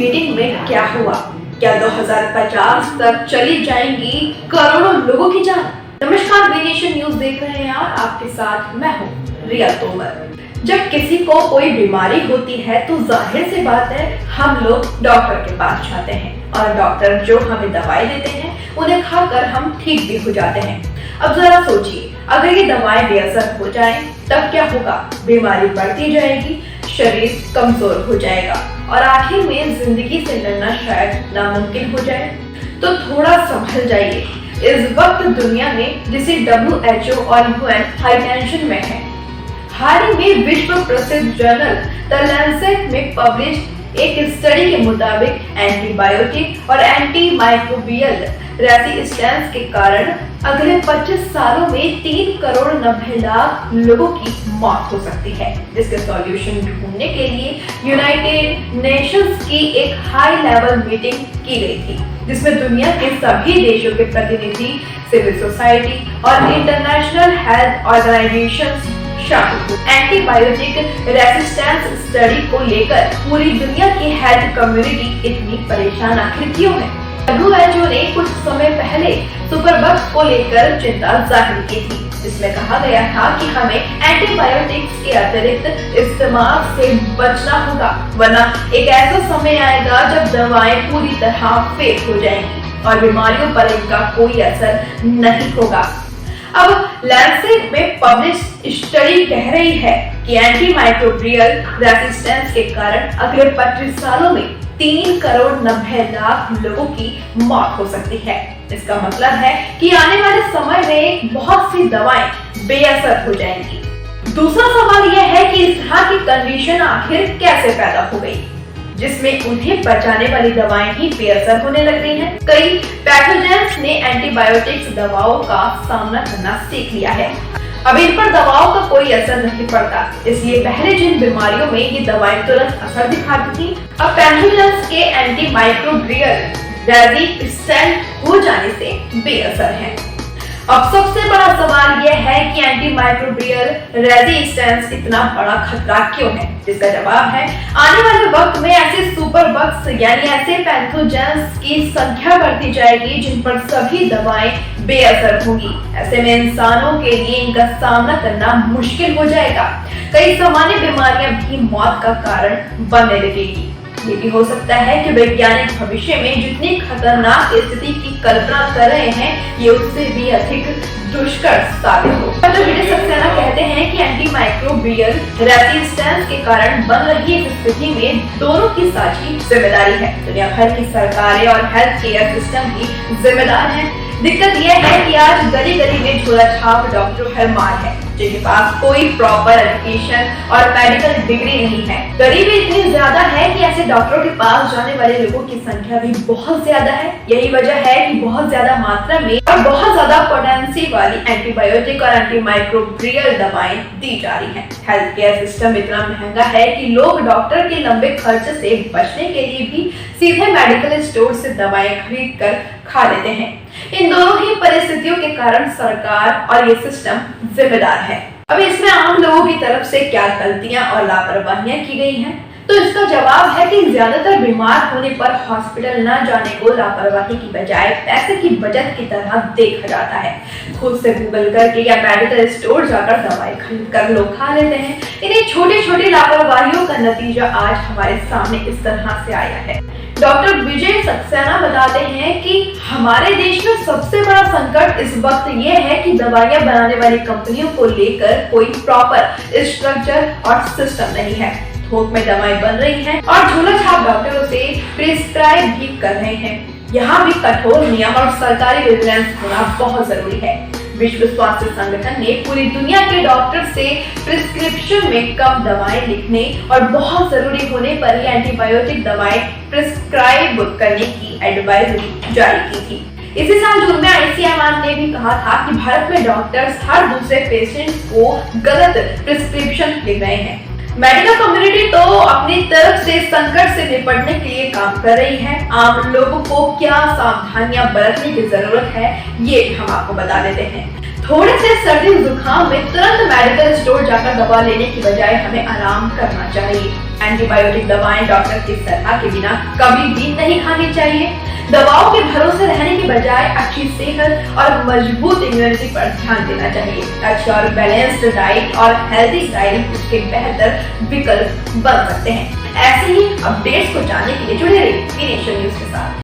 Meeting में क्या हुआ? क्या 2050 तक चली जाएंगी करोड़ों लोगों की जान? नमस्कार, वी नेशन न्यूज देख रहे हैं और आपके साथ मैं हूँ रिया तोमर। जब किसी को कोई बीमारी होती है तो जाहिर सी बात है हम लोग डॉक्टर के पास जाते हैं और डॉक्टर जो हमें दवाई देते हैं उन्हें खाकर हम ठीक भी हो जाते हैं। अब जरा सोचिए, अगर ये दवाएं बेअसर हो जाएं तब क्या होगा? बीमारी बढ़ती जाएगी, शरीर कमजोर हो जाएगा और आखिर में जिंदगी से लड़ना शायद नामुमकिन हो जाए। तो थोड़ा संभल जाइए। इस वक्त दुनिया में जिसे WHO और UN हाई टेंशन में है। हाल ही में विश्व प्रसिद्ध जर्नल द लैंसेट में पब्लिश एक स्टडी के मुताबिक एंटीबायोटिक और एंटी माइक्रोबियल रेजिस्टेंस के कारण अगले 25 सालों में 3 करोड़ 90 लाख लोगों की मौत हो सकती है, जिसके सॉल्यूशन ढूंढने के लिए यूनाइटेड नेशंस की एक हाई लेवल मीटिंग की गई थी, जिसमें दुनिया के सभी देशों के प्रतिनिधि, सिविल सोसाइटी और इंटरनेशनल हेल्थ ऑर्गेनाइजेशंस शामिल। एंटीबायोटिक रेजिस्टेंस स्टडी को लेकर पूरी दुनिया की हेल्थ कम्युनिटी इतनी परेशान आखिर क्यों है? WHO ने कुछ समय पहले सुपरबग्स को लेकर चिंता जाहिर की थी, जिसमें कहा गया था कि हमें एंटीबायोटिक्स के अतिरिक्त इस्तेमाल से बचना होगा, वरना एक ऐसा समय आएगा जब दवाएं पूरी तरह फेल हो जाएंगी और बीमारियों पर इनका कोई असर नहीं होगा। अब लैंसेट में पब्लिश स्टडी कह रही है कि एंटीमाइक्रोबियल रेजिस्टेंस के कारण अगले 25 सालों में 3 करोड़ 90 लाख लोगों की मौत हो सकती है। इसका मतलब है कि आने वाले समय में बहुत सी दवाएं बेअसर हो जाएंगी। दूसरा सवाल यह है कि इस तरह की कंडीशन आखिर कैसे पैदा हो गई, जिसमें उन्हें बचाने वाली दवाएं ही बेअसर होने लग गई हैं। कई पैथोजेंस ने एंटीबायोटिक्स दवाओं का सामना करना सीख लिया है। अब इन पर दवाओं का कोई असर नहीं पड़ता, इसलिए पहले जिन बीमारियों में ये दवाएं तुरंत असर दिखाती थी, अब पैथोजेंस के एंटीमाइक्रोबियल रेजिस्टेंट हो जाने से बेअसर हैं। अब सबसे बड़ा सवाल यह है कि एंटीमाइक्रोबियल रेजिस्टेंस इतना बड़ा खतरा क्यों है? जिसका जवाब है आने वाले वक्त में ऐसे सुपरबग्स यानी ऐसे पैथोजेंस की संख्या बढ़ती जाएगी जिन पर सभी दवाएं बेअसर होंगी। ऐसे में इंसानों के लिए इनका सामना करना मुश्किल हो जाएगा। कई सामान्य बीमारियां भी मौत का कारण बनने लगेगी। ये भी हो सकता है कि वैज्ञानिक भविष्य में जितनी खतरनाक स्थिति की कल्पना कर रहे हैं ये उससे भी अधिक दुष्कर साबित हो। डॉक्टर सक्सेना कहते हैं कि एंटीमाइक्रोबियल रेजिस्टेंस के कारण बन रही इस स्थिति में दोनों की साझी जिम्मेदारी है। दुनिया भर की सरकारें और हेल्थ केयर सिस्टम भी जिम्मेदार हैं। दिक्कत यह है कि आज गली गली में झोला छाप डॉक्टर हर मार है, जिनके पास कोई प्रॉपर एजुकेशन और मेडिकल डिग्री नहीं है। गरीबी इतनी ज्यादा है कि ऐसे डॉक्टरों के पास जाने वाले लोगों की संख्या भी बहुत ज्यादा है। यही वजह है कि बहुत ज्यादा मात्रा में और बहुत ज्यादा पोटेंसी वाली एंटीबायोटिक और एंटीमाइक्रोबियल दवाएं दी जा रही हैं। हेल्थ केयर सिस्टम इतना महंगा है कि लोग डॉक्टर के लंबे खर्च से बचने के लिए भी सीधे मेडिकल स्टोर से दवाएं खरीद कर खा लेते हैं। इन दोनों ही परिस्थितियों के कारण सरकार और ये सिस्टम जिम्मेदार है। अब इसमें आम लोगों की तरफ से क्या गलतियां और लापरवाहियां की गई हैं? तो इसका जवाब है कि ज्यादातर बीमार होने पर हॉस्पिटल न जाने को लापरवाही की बजाय पैसे की बचत की तरह देखा जाता है। खुद से गूगल करके या मेडिकल स्टोर जाकर दवाई खरीद कर लोग खा लेते हैं। इन्हीं छोटी छोटी लापरवाहियों का नतीजा आज हमारे सामने इस तरह से आया है। डॉक्टर विजय सक्सेना बताते हैं कि हमारे देश में सबसे बड़ा संकट इस वक्त ये है कि दवाइयां बनाने वाली कंपनियों को लेकर कोई प्रॉपर स्ट्रक्चर और सिस्टम नहीं है। थोक में दवाएं बन रही हैं और झोला छाप डॉक्टरों से प्रिस्क्राइब भी कर रहे हैं। यहाँ भी कठोर नियम और सरकारी विजिलेंस होना बहुत जरूरी है। विश्व स्वास्थ्य संगठन ने पूरी दुनिया के डॉक्टर से प्रिस्क्रिप्शन में कम दवाएं लिखने और बहुत जरूरी होने पर ही एंटीबायोटिक दवाएं प्रिस्क्राइब करने की एडवाइजरी जारी की थी। इसी साल जून में ICMR ने भी कहा था कि भारत में डॉक्टर्स हर दूसरे पेशेंट को गलत प्रिस्क्रिप्शन लिख रहे हैं। मेडिकल कम्युनिटी तो अपनी तरफ से संकट से निपटने के लिए काम कर रही है। आम लोगों को क्या सावधानियां बरतने की जरूरत है ये हम आपको बता देते हैं। थोड़े से सर्दी जुकाम में तुरंत मेडिकल स्टोर जाकर दवा लेने की बजाय हमें आराम करना चाहिए। एंटीबायोटिक दवाएं डॉक्टर की सलाह के बिना कभी भी नहीं खानी चाहिए। दवाओं के भरोसे रहने के बजाय अच्छी सेहत और मजबूत इम्यूनिटी पर ध्यान देना चाहिए। अच्छी और बैलेंस्ड डाइट और हेल्दी स्टाइल उसके बेहतर विकल्प बन सकते हैं। ऐसे ही अपडेट्स को जानने के लिए जुड़े रहिए वी नेशन न्यूज के साथ।